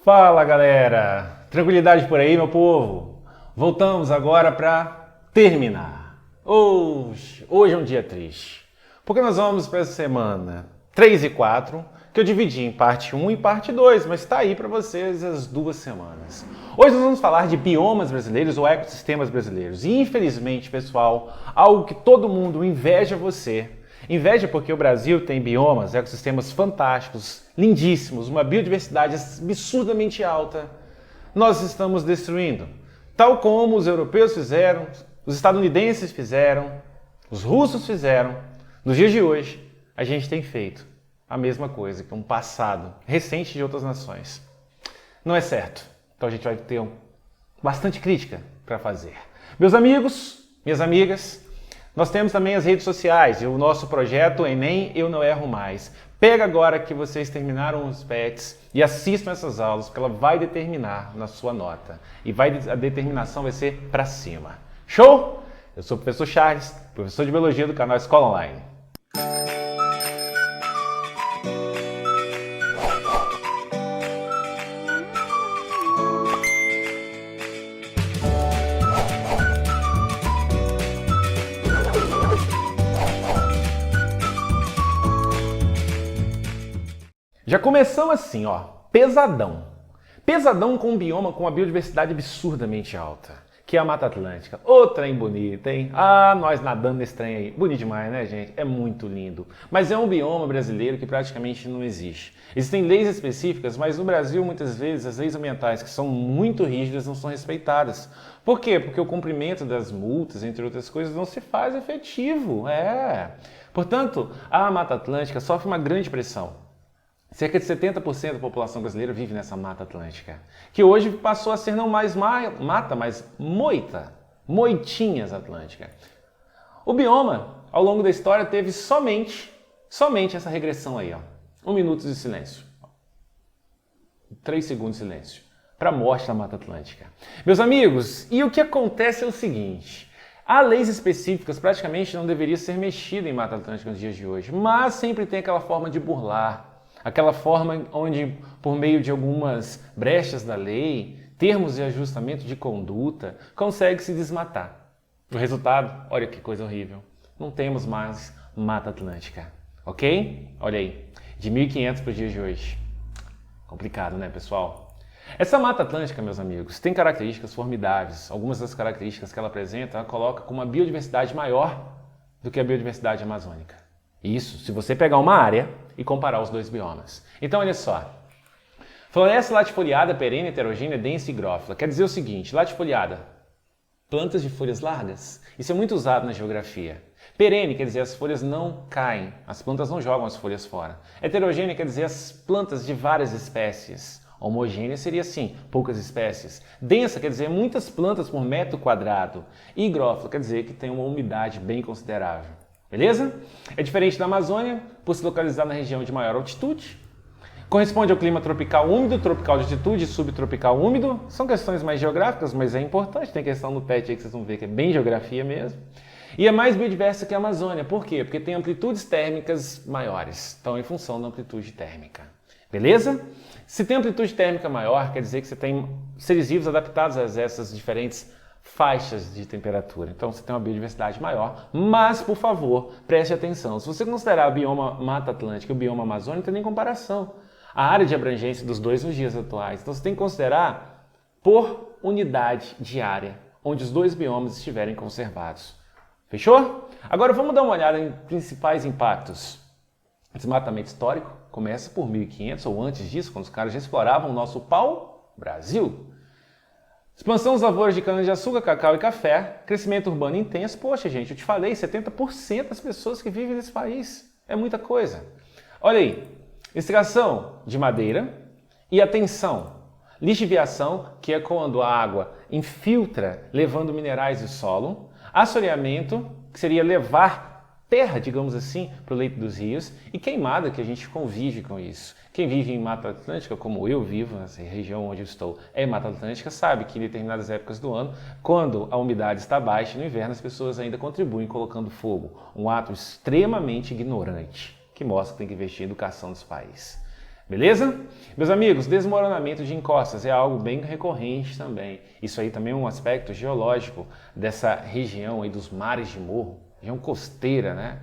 Fala galera, tranquilidade por aí meu povo? Voltamos agora para terminar. Hoje é um dia triste, porque nós vamos para essa semana 3 e 4, que eu dividi em parte 1 e parte 2, mas está aí para vocês as 2 semanas. Hoje nós vamos falar de biomas brasileiros ou ecossistemas brasileiros. E infelizmente, pessoal, algo que todo mundo inveja você. Inveja porque o Brasil tem biomas, ecossistemas fantásticos, lindíssimos, uma biodiversidade absurdamente alta. Nós estamos destruindo, tal como os europeus fizeram, os estadunidenses fizeram, os russos fizeram. Nos dias de hoje, a gente tem feito a mesma coisa que um passado recente de outras nações. Não é certo. Então a gente vai ter bastante crítica para fazer. Meus amigos, minhas amigas, nós temos também as redes sociais e o nosso projeto Enem Eu Não Erro Mais. Pega agora que vocês terminaram os PETs e assistam essas aulas, porque ela vai determinar na sua nota. E a determinação vai ser para cima. Show? Eu sou o professor Charles, professor de Biologia do canal Escola Online. Já começamos assim, ó, pesadão. Pesadão com um bioma com uma biodiversidade absurdamente alta, que é a Mata Atlântica. Ô trem bonito, hein? Ah, nós nadando nesse trem aí. Bonito demais, né, gente? É muito lindo. Mas é um bioma brasileiro que praticamente não existe. Existem leis específicas, mas no Brasil, muitas vezes, as leis ambientais, que são muito rígidas, não são respeitadas. Por quê? Porque o cumprimento das multas, entre outras coisas, não se faz efetivo. Portanto, a Mata Atlântica sofre uma grande pressão. Cerca de 70% da população brasileira vive nessa Mata Atlântica, que hoje passou a ser não mais mata, mas moita, moitinhas atlântica. O bioma, ao longo da história, teve somente essa regressão aí, ó. 1 minuto de silêncio. 3 segundos de silêncio. Para a morte da Mata Atlântica. Meus amigos, e o que acontece é o seguinte. Há leis específicas, praticamente não deveria ser mexida em Mata Atlântica nos dias de hoje, mas sempre tem aquela forma de burlar. Aquela forma onde, por meio de algumas brechas da lei, termos de ajustamento de conduta, consegue se desmatar. O resultado, olha que coisa horrível, não temos mais Mata Atlântica, ok? Olha aí, de 1500 para os dias de hoje. Complicado, né, pessoal? Essa Mata Atlântica, meus amigos, tem características formidáveis. Algumas das características que ela apresenta, ela coloca com uma biodiversidade maior do que a biodiversidade amazônica. Isso, se você pegar uma área e comparar os dois biomas. Então, olha só. Floresta latifoliada, perene, heterogênea, densa e higrófila. Quer dizer o seguinte, latifoliada, plantas de folhas largas. Isso é muito usado na geografia. Perene quer dizer as folhas não caem, as plantas não jogam as folhas fora. Heterogênea quer dizer as plantas de várias espécies. Homogênea seria assim, poucas espécies. Densa quer dizer muitas plantas por metro quadrado. E higrófila quer dizer que tem uma umidade bem considerável. Beleza? É diferente da Amazônia, por se localizar na região de maior altitude. Corresponde ao clima tropical úmido, tropical de altitude e subtropical úmido. São questões mais geográficas, mas é importante. Tem questão no PET aí que vocês vão ver que é bem geografia mesmo. E é mais biodiversa que a Amazônia. Por quê? Porque tem amplitudes térmicas maiores. Então, em função da amplitude térmica. Beleza? Se tem amplitude térmica maior, quer dizer que você tem seres vivos adaptados a essas diferentes faixas de temperatura. Então você tem uma biodiversidade maior, mas, por favor, preste atenção. Se você considerar o bioma Mata Atlântica e o bioma Amazônia, não tem nem comparação. A área de abrangência dos dois nos dias atuais. Então você tem que considerar por unidade de área, onde os dois biomas estiverem conservados. Fechou? Agora vamos dar uma olhada em principais impactos. Desmatamento histórico começa por 1500 ou antes disso, quando os caras já exploravam o nosso pau-brasil. Expansão das lavouras de cana-de-açúcar, cacau e café, crescimento urbano intenso. Poxa, gente, eu te falei, 70% das pessoas que vivem nesse país. É muita coisa. Olha aí, extração de madeira e atenção, lixiviação, que é quando a água infiltra, levando minerais do solo, assoreamento, que seria levar terra, digamos assim, para o leito dos rios, e queimada, que a gente convive com isso. Quem vive em Mata Atlântica, como eu vivo, nessa região onde eu estou é Mata Atlântica, sabe que em determinadas épocas do ano, quando a umidade está baixa no inverno, as pessoas ainda contribuem colocando fogo. Um ato extremamente ignorante, que mostra que tem que investir em educação dos países. Beleza? Meus amigos, desmoronamento de encostas é algo bem recorrente também. Isso aí também é um aspecto geológico dessa região aí dos mares de morro, região costeira, né?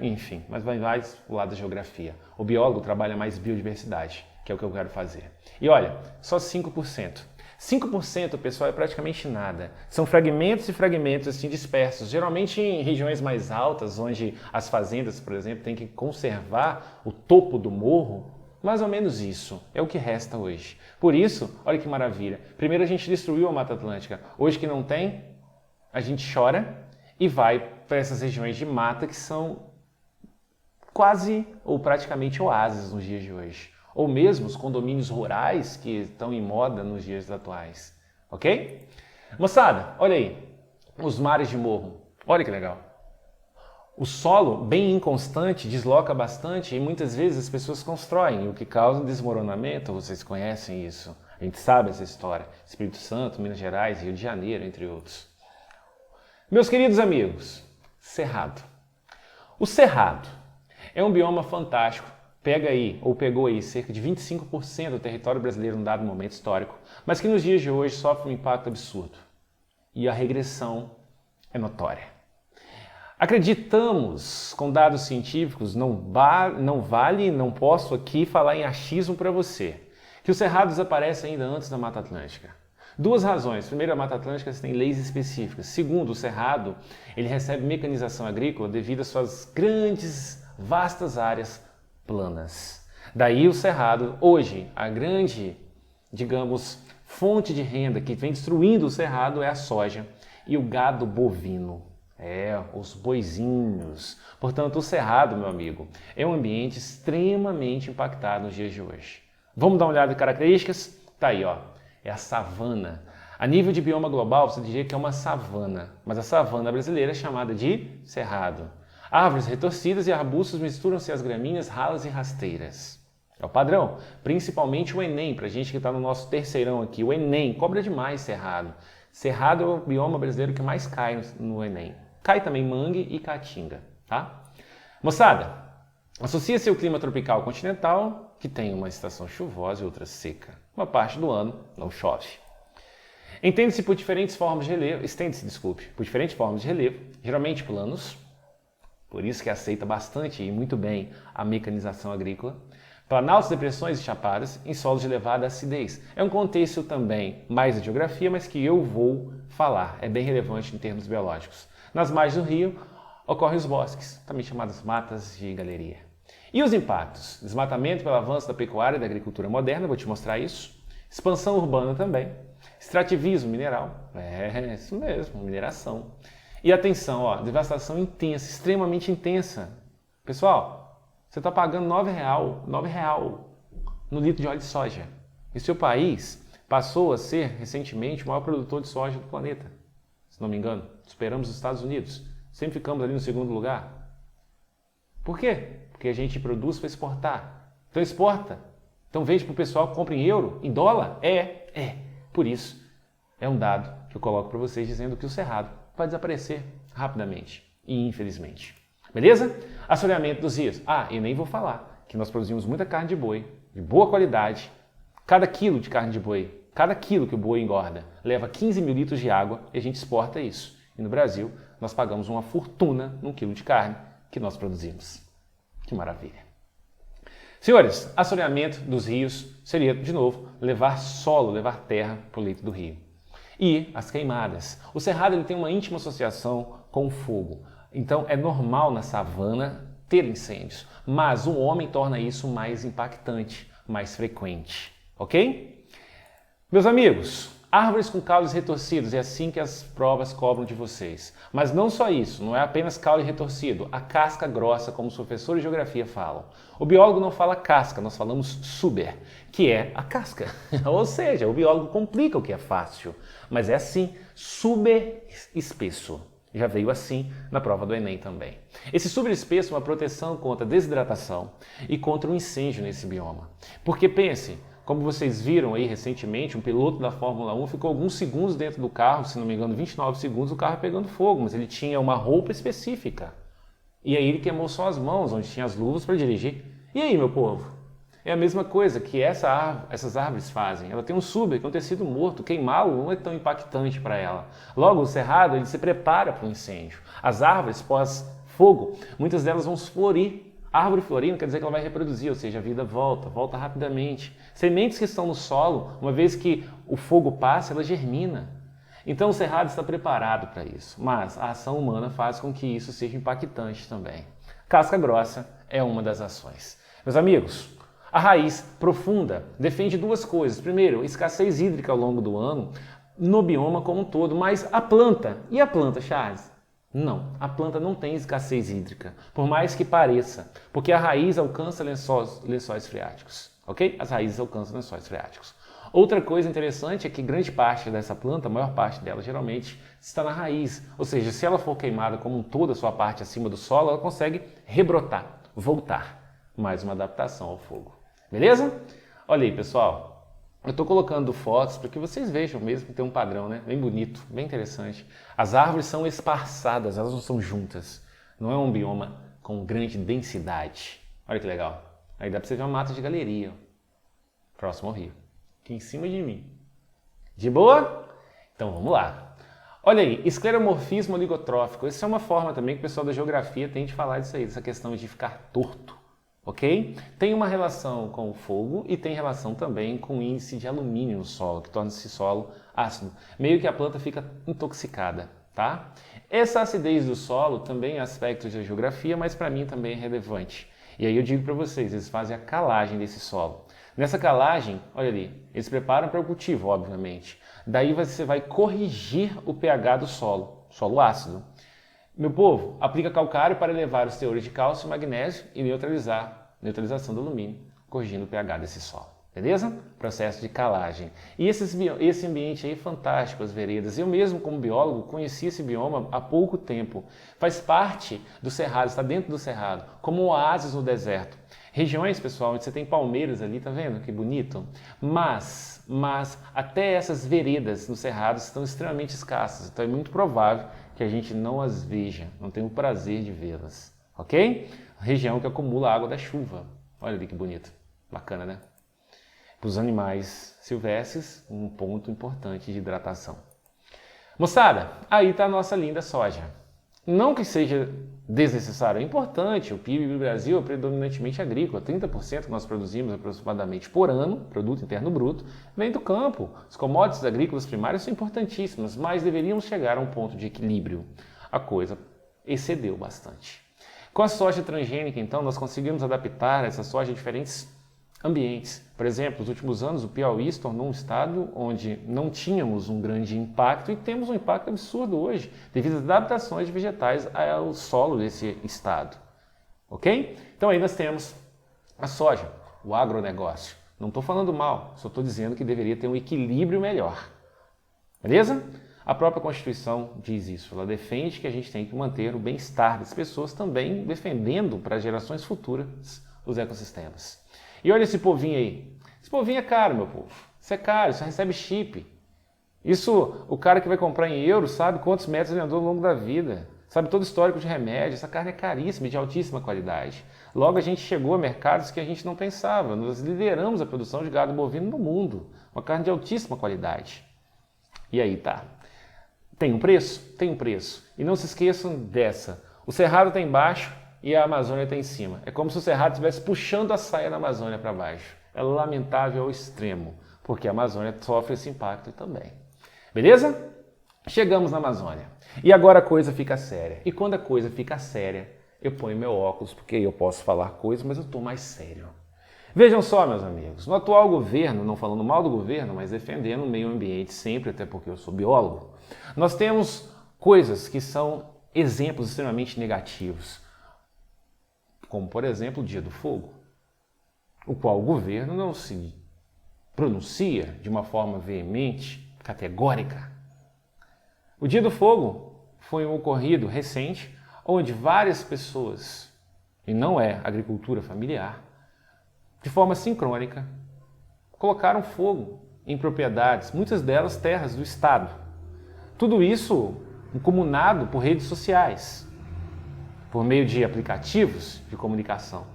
Enfim, mas vai mais o lado da geografia. O biólogo trabalha mais biodiversidade, que é o que eu quero fazer. E olha, só 5%. 5%, pessoal, é praticamente nada. São fragmentos e fragmentos assim dispersos, geralmente em regiões mais altas, onde as fazendas, por exemplo, têm que conservar o topo do morro. Mais ou menos isso é o que resta hoje. Por isso, olha que maravilha. Primeiro a gente destruiu a Mata Atlântica. Hoje que não tem, a gente chora e vai para essas regiões de mata que são quase ou praticamente oásis nos dias de hoje. Ou mesmo os condomínios rurais que estão em moda nos dias atuais. Ok? Moçada, olha aí. Os mares de morro. Olha que legal. O solo, bem inconstante, desloca bastante e muitas vezes as pessoas constroem, o que causa um desmoronamento. Vocês conhecem isso. A gente sabe essa história. Espírito Santo, Minas Gerais, Rio de Janeiro, entre outros. Meus queridos amigos, Cerrado. O Cerrado é um bioma fantástico. Pega aí, ou pegou aí, cerca de 25% do território brasileiro num dado momento histórico, mas que nos dias de hoje sofre um impacto absurdo. E a regressão é notória. Acreditamos, com dados científicos, não posso aqui falar em achismo para você, que o Cerrado desaparece ainda antes da Mata Atlântica. Duas razões. Primeiro, a Mata Atlântica tem leis específicas. Segundo, o Cerrado ele recebe mecanização agrícola devido às suas grandes, vastas áreas planas. Daí o Cerrado, hoje, a grande, digamos, fonte de renda que vem destruindo o Cerrado é a soja e o gado bovino. Os boizinhos. Portanto, o Cerrado, meu amigo, é um ambiente extremamente impactado nos dias de hoje. Vamos dar uma olhada em características? Tá aí, ó. É a savana. A nível de bioma global, você diria que é uma savana, mas a savana brasileira é chamada de cerrado. Árvores retorcidas e arbustos misturam-se às gramíneas ralas e rasteiras. É o padrão, principalmente o Enem, para a gente que está no nosso terceirão aqui. O Enem cobra demais Cerrado. Cerrado é o bioma brasileiro que mais cai no Enem. Cai também mangue e caatinga, tá? Moçada, associa-se ao clima tropical continental, que tem uma estação chuvosa e outra seca. Uma parte do ano não chove. Estende-se por diferentes formas de relevo, geralmente planos, por isso que aceita bastante e muito bem a mecanização agrícola. Planaltos, depressões e chapadas em solos de elevada acidez. É um contexto também mais de geografia, mas que eu vou falar. É bem relevante em termos biológicos. Nas margens do rio ocorrem os bosques, também chamadas matas de galeria. E os impactos? Desmatamento pelo avanço da pecuária e da agricultura moderna, vou te mostrar isso. Expansão urbana também. Extrativismo mineral. Isso mesmo, mineração. E atenção, ó, devastação intensa, extremamente intensa. Pessoal, você está pagando R$9 no litro de óleo de soja. E seu país passou a ser, recentemente, o maior produtor de soja do planeta. Se não me engano, superamos os Estados Unidos. Sempre ficamos ali no segundo lugar. Por quê? Porque a gente produz para exportar. Então exporta. Então vende para o pessoal que compra em euro, em dólar. Por isso, é um dado que eu coloco para vocês dizendo que o Cerrado vai desaparecer rapidamente e infelizmente. Beleza? Assoreamento dos rios. E nem vou falar que nós produzimos muita carne de boi, de boa qualidade. Cada quilo de carne de boi, cada quilo que o boi engorda, leva 15 mil litros de água e a gente exporta isso. E no Brasil, nós pagamos uma fortuna num quilo de carne que nós produzimos. Que maravilha. Senhores, assoreamento dos rios seria, de novo, levar terra para o leito do rio. E as queimadas. O Cerrado ele tem uma íntima associação com o fogo. Então é normal na savana ter incêndios, mas o homem torna isso mais impactante, mais frequente. Ok? Meus amigos, árvores com caules retorcidos, é assim que as provas cobram de vocês. Mas não só isso, não é apenas caule retorcido, a casca grossa, como os professores de geografia falam. O biólogo não fala casca, nós falamos suber, que é a casca. Ou seja, o biólogo complica o que é fácil. Mas é assim, super espesso. Já veio assim na prova do Enem também. Esse super espesso é uma proteção contra a desidratação e contra o incêndio nesse bioma. Porque pense, como vocês viram aí recentemente, um piloto da Fórmula 1 ficou alguns segundos dentro do carro, se não me engano 29 segundos, o carro pegando fogo, mas ele tinha uma roupa específica. E aí ele queimou só as mãos, onde tinha as luvas para dirigir. E aí, meu povo? é a mesma coisa que essas árvores fazem. Ela tem um suber, que é um tecido morto. Queimá-lo não é tão impactante para ela. Logo, o cerrado ele se prepara para o incêndio. As árvores pós-fogo, muitas delas vão florir. A árvore florindo quer dizer que ela vai reproduzir, ou seja, a vida volta rapidamente. Sementes que estão no solo, uma vez que o fogo passa, ela germina. Então o cerrado está preparado para isso, mas a ação humana faz com que isso seja impactante também. Casca grossa é uma das ações. Meus amigos, a raiz profunda defende duas coisas. Primeiro, escassez hídrica ao longo do ano, no bioma como um todo, mas a planta, e a planta, Charles? Não, a planta não tem escassez hídrica, por mais que pareça, porque a raiz alcança lençóis freáticos, ok? As raízes alcançam lençóis freáticos. Outra coisa interessante é que grande parte dessa planta, a maior parte dela geralmente, está na raiz. Ou seja, se ela for queimada como um todo, a sua parte acima do solo, ela consegue rebrotar, voltar. Mais uma adaptação ao fogo. Beleza? Olha aí, pessoal. Eu estou colocando fotos para que vocês vejam mesmo que tem um padrão, né? Bem bonito, bem interessante. As árvores são esparçadas, elas não são juntas. Não é um bioma com grande densidade. Olha que legal. Aí dá para você ver uma mata de galeria. Próximo ao rio. Aqui em cima de mim. De boa? Então vamos lá. Olha aí, escleromorfismo oligotrófico. Essa é uma forma também que o pessoal da geografia tem de falar disso aí, dessa questão de ficar torto. Ok? Tem uma relação com o fogo e tem relação também com o índice de alumínio no solo, que torna esse solo ácido. Meio que a planta fica intoxicada, tá? Essa acidez do solo também é aspecto da geografia, mas para mim também é relevante. E aí eu digo para vocês, eles fazem a calagem desse solo. Nessa calagem, olha ali, eles preparam para o cultivo, obviamente. Daí você vai corrigir o pH do solo ácido. Meu povo, aplica calcário para elevar os teores de cálcio e magnésio e neutralização do alumínio, corrigindo o pH desse solo. Beleza? Processo de calagem. E esse ambiente aí é fantástico, as veredas. Eu mesmo, como biólogo, conheci esse bioma há pouco tempo. Faz parte do cerrado, está dentro do cerrado, como um oásis no deserto. Regiões, pessoal, onde você tem palmeiras ali, tá vendo? Que bonito. Mas até essas veredas no cerrado estão extremamente escassas. Então é muito provável que a gente não as veja, não tenha o prazer de vê-las. Ok? Região que acumula água da chuva. Olha ali que bonito. Bacana, né? Para os animais silvestres, um ponto importante de hidratação. Moçada, aí está a nossa linda soja. Não que seja desnecessário, é importante. O PIB do Brasil é predominantemente agrícola. 30% que nós produzimos aproximadamente por ano, produto interno bruto, vem do campo. Os commodities agrícolas primárias são importantíssimas, mas deveríamos chegar a um ponto de equilíbrio. A coisa excedeu bastante. Com a soja transgênica, então, nós conseguimos adaptar essa soja a diferentes ambientes. Por exemplo, nos últimos anos, o Piauí se tornou um estado onde não tínhamos um grande impacto e temos um impacto absurdo hoje, devido às adaptações de vegetais ao solo desse estado. Ok? Então aí nós temos a soja, o agronegócio. Não estou falando mal, só estou dizendo que deveria ter um equilíbrio melhor. Beleza? A própria Constituição diz isso, ela defende que a gente tem que manter o bem-estar das pessoas, também defendendo para as gerações futuras os ecossistemas. E olha esse povinho aí. Esse povinho é caro, meu povo. Isso é caro, isso recebe chip. Isso, o cara que vai comprar em euros sabe quantos metros ele andou ao longo da vida. Sabe todo o histórico de remédio. Essa carne é caríssima e de altíssima qualidade. Logo a gente chegou a mercados que a gente não pensava. Nós lideramos a produção de gado bovino no mundo. Uma carne de altíssima qualidade. E aí tá. Tem um preço? Tem um preço. E não se esqueçam dessa. O Cerrado está embaixo e a Amazônia está em cima. É como se o Cerrado estivesse puxando a saia da Amazônia para baixo. É lamentável ao extremo, porque a Amazônia sofre esse impacto também. Beleza? Chegamos na Amazônia. E agora a coisa fica séria. E quando a coisa fica séria, eu ponho meu óculos, porque aí eu posso falar coisas, mas eu estou mais sério. Vejam só, meus amigos, no atual governo, não falando mal do governo, mas defendendo o meio ambiente sempre, até porque eu sou biólogo, nós temos coisas que são exemplos extremamente negativos. Como, por exemplo, o Dia do Fogo, o qual o governo não se pronuncia de uma forma veemente, categórica. O Dia do Fogo foi um ocorrido recente, onde várias pessoas, e não é agricultura familiar, de forma sincrônica, colocaram fogo em propriedades, muitas delas terras do Estado. Tudo isso comunado por redes sociais, por meio de aplicativos de comunicação.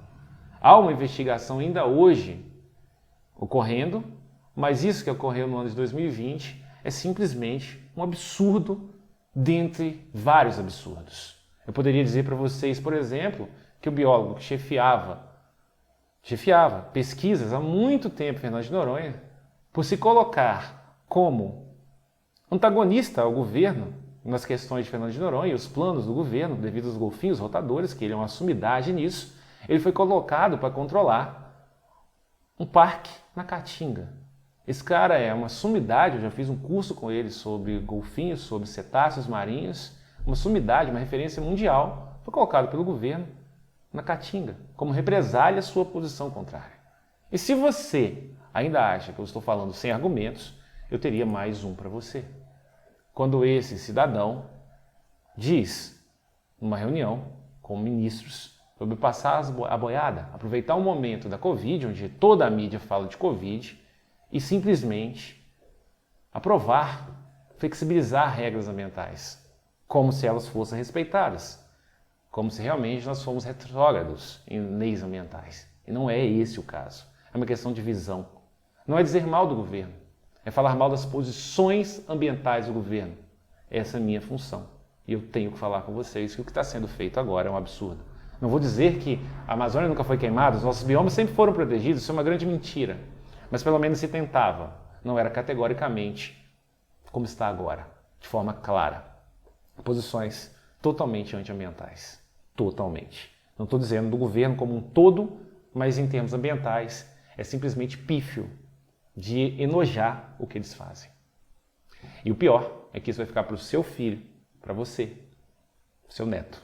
Há uma investigação ainda hoje ocorrendo, mas isso que ocorreu no ano de 2020 é simplesmente um absurdo dentre vários absurdos. Eu poderia dizer para vocês, por exemplo, que o biólogo que chefiava pesquisas há muito tempo em Fernando de Noronha, por se colocar como antagonista ao governo nas questões de Fernando de Noronha e os planos do governo, devido aos golfinhos rotadores, que ele é uma sumidade nisso, ele foi colocado para controlar um parque na Caatinga. Esse cara é uma sumidade, eu já fiz um curso com ele sobre golfinhos, sobre cetáceos marinhos, uma sumidade, uma referência mundial, foi colocado pelo governo na Caatinga, como represália à sua posição contrária. E se você ainda acha que eu estou falando sem argumentos, eu teria mais um para você. Quando esse cidadão diz, numa reunião com ministros, sobre passar a boiada, aproveitar o momento da Covid, onde toda a mídia fala de Covid, e simplesmente aprovar, flexibilizar regras ambientais, como se elas fossem respeitadas, como se realmente nós fomos retrógrados em leis ambientais. E não é esse o caso. É uma questão de visão. Não é dizer mal do governo, é falar mal das posições ambientais do governo. Essa é a minha função. E eu tenho que falar com vocês que o que está sendo feito agora é um absurdo. Não vou dizer que a Amazônia nunca foi queimada, os nossos biomas sempre foram protegidos, isso é uma grande mentira. Mas pelo menos se tentava. Não era categoricamente como está agora, de forma clara. Posições totalmente antiambientais. Totalmente. Não estou dizendo do governo como um todo, mas em termos ambientais é simplesmente pífio de enojar o que eles fazem. E o pior é que isso vai ficar para o seu filho, para você, seu neto.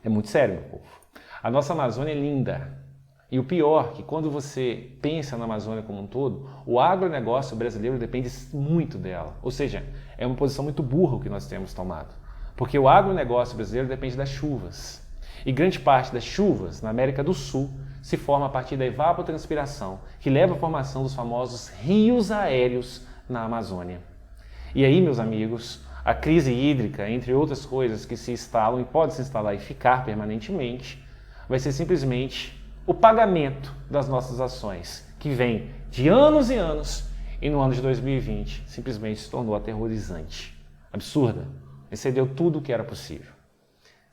É muito sério, meu povo. A nossa Amazônia é linda. E o pior é que quando você pensa na Amazônia como um todo, o agronegócio brasileiro depende muito dela. Ou seja, é uma posição muito burra que nós temos tomado. Porque o agronegócio brasileiro depende das chuvas. E grande parte das chuvas na América do Sul se forma a partir da evapotranspiração, que leva à formação dos famosos rios aéreos na Amazônia. E aí, meus amigos, a crise hídrica, entre outras coisas que se instalam e podem se instalar e ficar permanentemente, vai ser simplesmente o pagamento das nossas ações, que vem de anos e anos, e no ano de 2020 simplesmente se tornou aterrorizante, absurda, excedeu tudo o que era possível.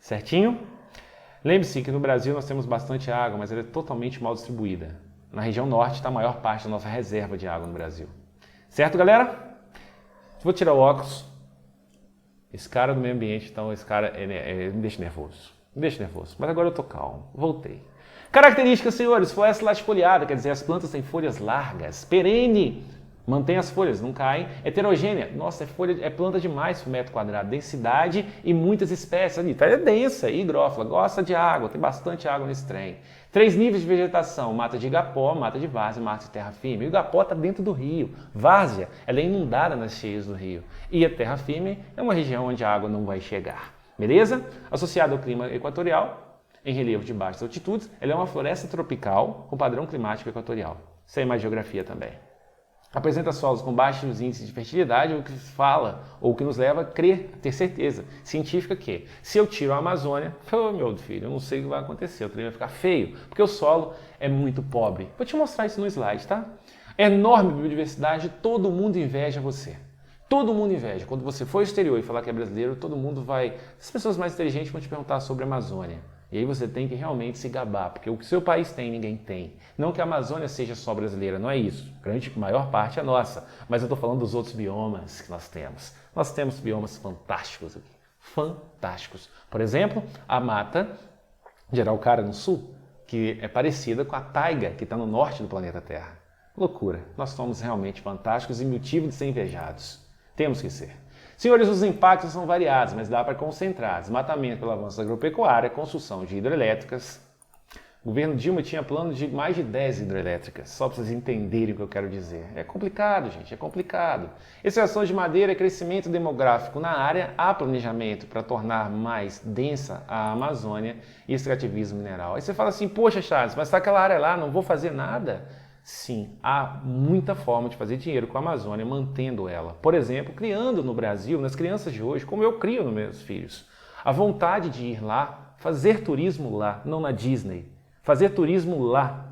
Certinho? Lembre-se que no Brasil nós temos bastante água, mas ela é totalmente mal distribuída. Na região norte está a maior parte da nossa reserva de água no Brasil. Certo, galera? Vou tirar o óculos. Esse cara do meio ambiente, então, esse cara me deixa nervoso. Me deixa nervoso. Mas agora eu tô calmo. Voltei. Características, senhores, floresta latifoliada, quer dizer, as plantas têm folhas largas, perene, mantém as folhas, não caem, heterogênea, nossa, é planta demais por metro quadrado, densidade e muitas espécies, ali, é densa, higrófila, gosta de água, tem bastante água nesse trem. 3 níveis de vegetação, mata de igapó, mata de várzea, mata de terra firme. O igapó está dentro do rio, várzea, ela é inundada nas cheias do rio. E a terra firme é uma região onde a água não vai chegar, beleza? Associada ao clima equatorial, em relevo de baixas altitudes, ela é uma floresta tropical com padrão climático equatorial. Isso é mais geografia também. Apresenta solos com baixos índices de fertilidade, o que fala, ou que nos leva a crer, a ter certeza científica que, se eu tiro a Amazônia, meu filho, eu não sei o que vai acontecer, o trem vai ficar feio, porque o solo é muito pobre. Vou te mostrar isso no slide, tá? Enorme biodiversidade, todo mundo inveja você. Todo mundo inveja. Quando você for ao exterior e falar que é brasileiro, todo mundo vai... As pessoas mais inteligentes vão te perguntar sobre a Amazônia. E aí você tem que realmente se gabar, porque o que o seu país tem, ninguém tem. Não que a Amazônia seja só brasileira, não é isso. A maior parte é nossa. Mas eu estou falando dos outros biomas que nós temos. Nós temos biomas fantásticos aqui. Fantásticos. Por exemplo, a mata de Araucária no sul, que é parecida com a taiga que está no norte do planeta Terra. Loucura. Nós somos realmente fantásticos e motivo de ser invejados. Temos que ser. Senhores, os impactos são variados, mas dá para concentrar. Desmatamento pelo avanço da agropecuária, construção de hidrelétricas. O governo Dilma tinha plano de mais de 10 hidrelétricas, só para vocês entenderem o que eu quero dizer. É complicado, gente, é complicado. Extração de madeira, crescimento demográfico na área, há planejamento para tornar mais densa a Amazônia e extrativismo mineral. Aí você fala assim, poxa, Charles, mas está aquela área lá, não vou fazer nada? Sim, há muita forma de fazer dinheiro com a Amazônia, mantendo ela. Por exemplo, criando no Brasil, nas crianças de hoje, como eu crio nos meus filhos, a vontade de ir lá, fazer turismo lá, não na Disney, fazer turismo lá,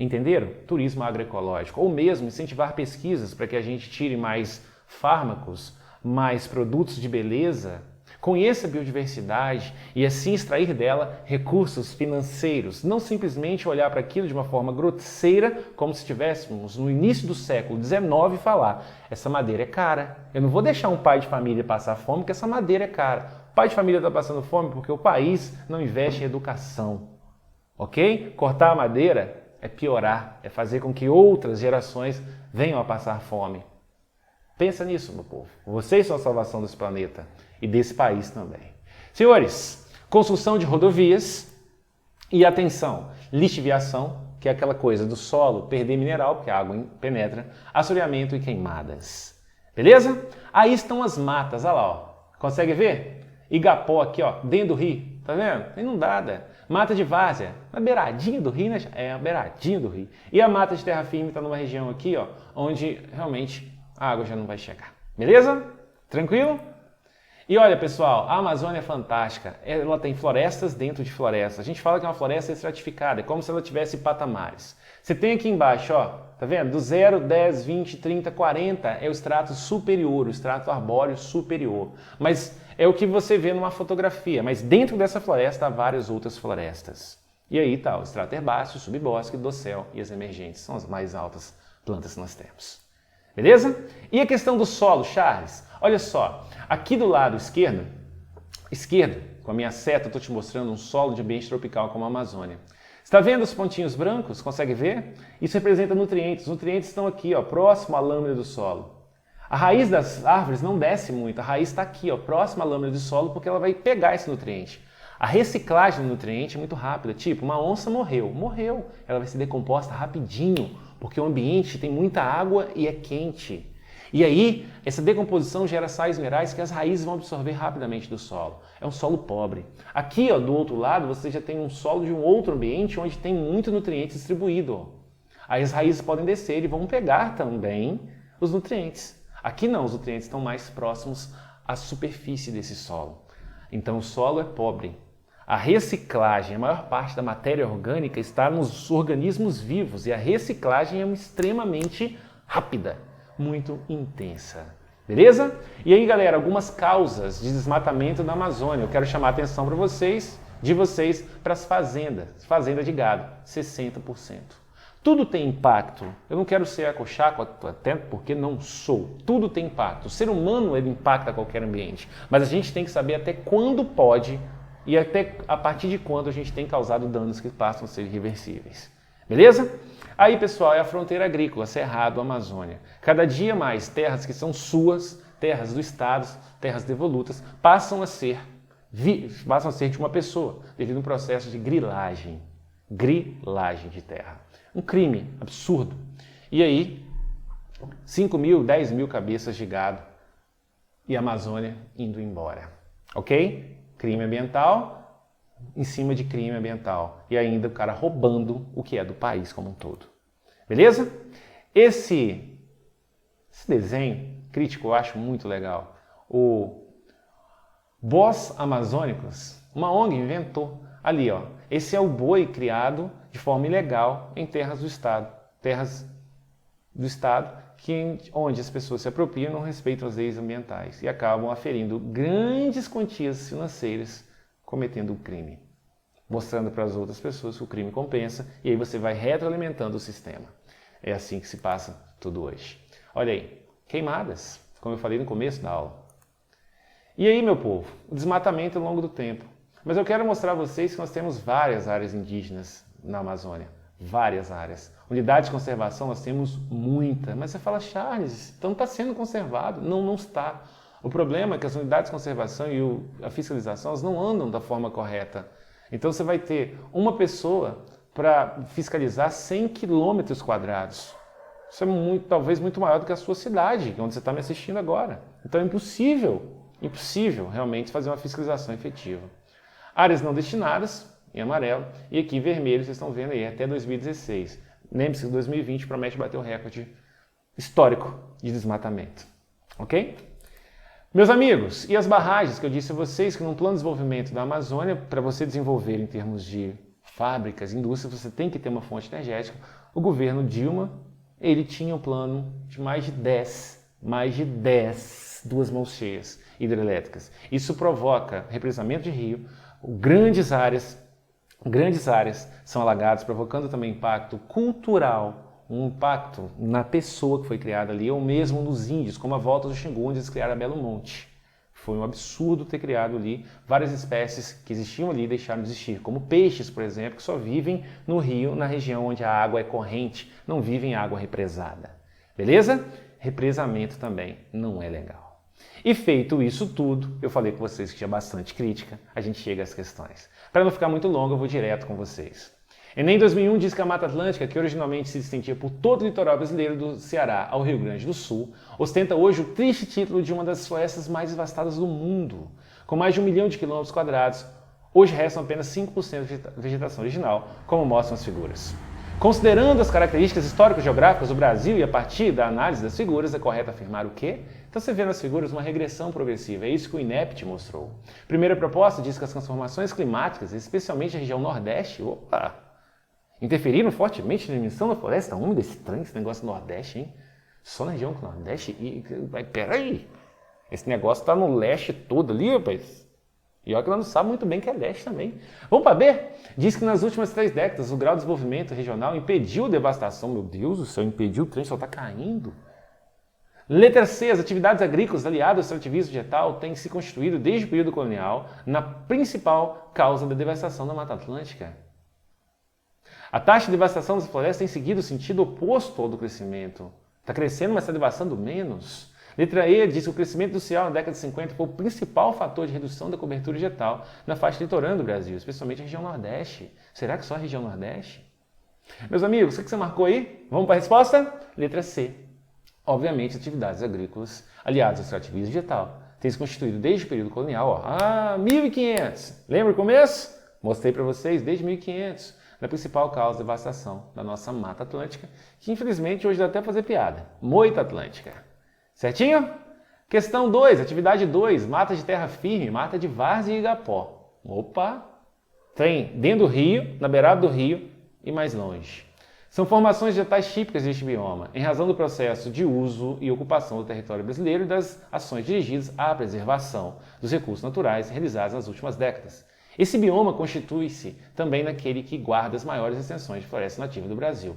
Entenderam? Turismo agroecológico. Ou mesmo incentivar pesquisas para que a gente tire mais fármacos, mais produtos de beleza, conheça a biodiversidade e assim extrair dela recursos financeiros. Não simplesmente olhar para aquilo de uma forma grosseira, como se estivéssemos no início do século XIX e falar: essa madeira é cara. Eu não vou deixar um pai de família passar fome porque essa madeira é cara. O pai de família está passando fome porque o país não investe em educação. Ok? Cortar a madeira é piorar, é fazer com que outras gerações venham a passar fome. Pensa nisso, meu povo. Vocês são a salvação desse planeta e desse país também. Senhores, construção de rodovias e atenção, lixiviação, que é aquela coisa do solo perder mineral, porque a água penetra, assoreamento e queimadas. Beleza? Aí estão as matas, olha lá, ó. Consegue ver? Igapó aqui, ó, dentro do rio, tá vendo? Inundada. Mata de várzea, na beiradinha do rio, né? É, a beiradinha do rio. E a mata de terra firme está numa região aqui, ó, onde realmente a água já não vai chegar. Beleza? Tranquilo? E olha, pessoal, a Amazônia é fantástica. Ela tem florestas dentro de florestas. A gente fala que é uma floresta estratificada, é como se ela tivesse patamares. Você tem aqui embaixo, ó, tá vendo? Do 0, 10, 20, 30, 40 é o estrato superior, o estrato arbóreo superior. Mas é o que você vê numa fotografia, mas dentro dessa floresta há várias outras florestas. E aí tá o estrato herbáceo, o subbosque, dossel e as emergentes. São as mais altas plantas que nós temos. Beleza? E a questão do solo, Charles? Olha só, aqui do lado esquerdo, com a minha seta, eu estou te mostrando um solo de ambiente tropical como a Amazônia. Está vendo os pontinhos brancos? Consegue ver? Isso representa nutrientes. Os nutrientes estão aqui, ó, próximo à lâmina do solo. A raiz das árvores não desce muito, a raiz está aqui, ó, próxima à lâmina do solo, porque ela vai pegar esse nutriente. A reciclagem do nutriente é muito rápida, tipo, uma onça morreu, ela vai ser decomposta rapidinho, porque o ambiente tem muita água e é quente. E aí, essa decomposição gera sais minerais que as raízes vão absorver rapidamente do solo. É um solo pobre. Aqui, ó, do outro lado, você já tem um solo de um outro ambiente onde tem muito nutriente distribuído. Ó. Aí as raízes podem descer e vão pegar também os nutrientes. Aqui não, os nutrientes estão mais próximos à superfície desse solo. Então o solo é pobre. A reciclagem, a maior parte da matéria orgânica está nos organismos vivos e a reciclagem é extremamente rápida, muito intensa. Beleza? E aí, galera, algumas causas de desmatamento da Amazônia. Eu quero chamar a atenção para vocês, para as fazendas. Fazenda de gado, 60%. Tudo tem impacto. Eu não quero ser ecochaco, até porque não sou. Tudo tem impacto. O ser humano, ele impacta qualquer ambiente. Mas a gente tem que saber até quando pode e até a partir de quando a gente tem causado danos que passam a ser irreversíveis. Beleza? Aí, pessoal, é a fronteira agrícola, Cerrado, Amazônia. Cada dia mais terras que são suas, terras do Estado, terras devolutas, passam a ser de uma pessoa, devido a um processo de grilagem de terra. Um crime absurdo. E aí, 5 mil, 10 mil cabeças de gado e a Amazônia indo embora. Ok? Crime ambiental em cima de crime ambiental. E ainda o cara roubando o que é do país como um todo. Beleza? Esse desenho crítico eu acho muito legal. O Bós Amazônicos, uma ONG inventou. Ali, ó. Esse é o boi criado de forma ilegal em terras do Estado. Terras do Estado onde as pessoas se apropriam e não respeitam as leis ambientais e acabam aferindo grandes quantias financeiras cometendo o crime. Mostrando para as outras pessoas que o crime compensa e aí você vai retroalimentando o sistema. É assim que se passa tudo hoje. Olha aí, queimadas, como eu falei no começo da aula. E aí, meu povo, o desmatamento ao longo do tempo. Mas eu quero mostrar a vocês que nós temos várias áreas indígenas na Amazônia. Várias áreas. Unidades de conservação nós temos muita. Mas você fala, Charles, então está sendo conservado. Não, não está. O problema é que as unidades de conservação e a fiscalização elas não andam da forma correta. Então você vai ter uma pessoa para fiscalizar 100 quilômetros quadrados. Isso é talvez muito maior do que a sua cidade, onde você está me assistindo agora. Então é impossível realmente fazer uma fiscalização efetiva. Áreas não destinadas, em amarelo, e aqui em vermelho, vocês estão vendo aí, até 2016. Lembre-se que 2020 promete bater o recorde histórico de desmatamento. Ok? Meus amigos, e as barragens que eu disse a vocês que no plano de desenvolvimento da Amazônia, para você desenvolver em termos de fábricas, indústrias, você tem que ter uma fonte energética. O governo Dilma, ele tinha um plano de mais de 10, duas mãos cheias, hidrelétricas. Isso provoca represamento de rio, grandes áreas são alagadas, provocando também impacto cultural, um impacto na pessoa que foi criada ali, ou mesmo nos índios, como a volta dos Xingu, onde eles criaram a Belo Monte. Foi um absurdo ter criado ali várias espécies que existiam ali e deixaram de existir, como peixes, por exemplo, que só vivem no rio, na região onde a água é corrente, não vivem em água represada. Beleza? Represamento também não é legal. E feito isso tudo, eu falei com vocês que tinha bastante crítica, a gente chega às questões. Para não ficar muito longo, eu vou direto com vocês. Enem 2001 diz que a Mata Atlântica, que originalmente se estendia por todo o litoral brasileiro do Ceará ao Rio Grande do Sul, ostenta hoje o triste título de uma das florestas mais devastadas do mundo. Com mais de 1 milhão de quilômetros quadrados, hoje restam apenas 5% de vegetação original, como mostram as figuras. Considerando as características histórico-geográficas do Brasil e a partir da análise das figuras, é correto afirmar o quê? Então você vê nas figuras uma regressão progressiva, é isso que o INEP mostrou. Primeira proposta diz que as transformações climáticas, especialmente na região Nordeste, interferiram fortemente na emissão da floresta úmida. Estranho esse negócio do Nordeste, hein? Só na região Nordeste? Peraí, esse negócio tá no leste todo ali, rapaz. E olha que ela não sabe muito bem que é leste também. Vamos para B? Diz que nas últimas 3 décadas o grau de desenvolvimento regional impediu a devastação. Meu Deus do céu, impediu, o trem só está caindo. Letra C, as atividades agrícolas aliadas ao extrativismo vegetal têm se constituído desde o período colonial na principal causa da devastação da Mata Atlântica. A taxa de devastação das florestas tem seguido o sentido oposto ao do crescimento. Está crescendo, mas está devastando menos. Letra E diz que o crescimento industrial na década de 50 foi o principal fator de redução da cobertura vegetal na faixa litorânea do Brasil, especialmente a região Nordeste. Será que só a região Nordeste? Meus amigos, o que você marcou aí? Vamos para a resposta? Letra C. Obviamente, atividades agrícolas aliadas ao extrativismo vegetal têm se constituído desde o período colonial. 1500. Lembra o começo? Mostrei para vocês desde 1500. Na principal causa de devastação da nossa Mata Atlântica, que infelizmente hoje dá até fazer piada. Moita Atlântica. Certinho? Questão 2, atividade 2, mata de terra firme, mata de várzea e igapó. Opa! Tem dentro do rio, na beirada do rio e mais longe. São formações vegetais típicas deste bioma, em razão do processo de uso e ocupação do território brasileiro e das ações dirigidas à preservação dos recursos naturais realizadas nas últimas décadas. Esse bioma constitui-se também naquele que guarda as maiores extensões de floresta nativa do Brasil.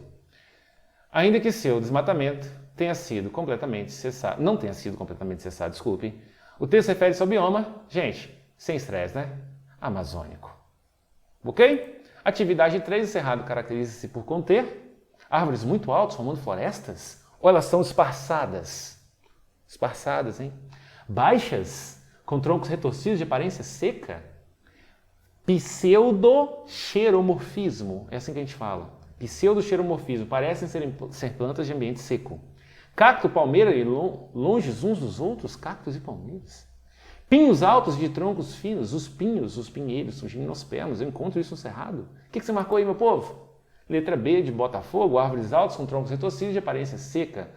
Ainda que seu desmatamento não tenha sido completamente cessado, o texto refere-se ao bioma, gente, sem estresse, né? Amazônico. Ok? Atividade 3, Cerrado caracteriza-se por conter árvores muito altas, formando florestas, ou elas são esparçadas? Esparçadas, hein? Baixas, com troncos retorcidos de aparência seca. Pseudoxeromorfismo, é assim que a gente fala. Pseudoxeromorfismo, parecem ser plantas de ambiente seco. Cacto, palmeira e longes uns dos outros, cactos e palmeiras. Pinhos altos de troncos finos, os pinheiros, os gimnospermos, eu encontro isso no cerrado. O que você marcou aí, meu povo? Letra B, de Botafogo, árvores altas com troncos retorcidos de aparência seca.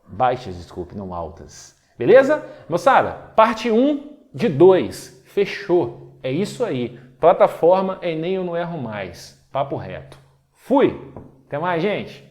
Baixas, desculpe, não altas. Beleza? Moçada, parte 1 de 2. Fechou. É isso aí. Plataforma Enem eu não erro mais. Papo reto. Fui! Até mais, gente!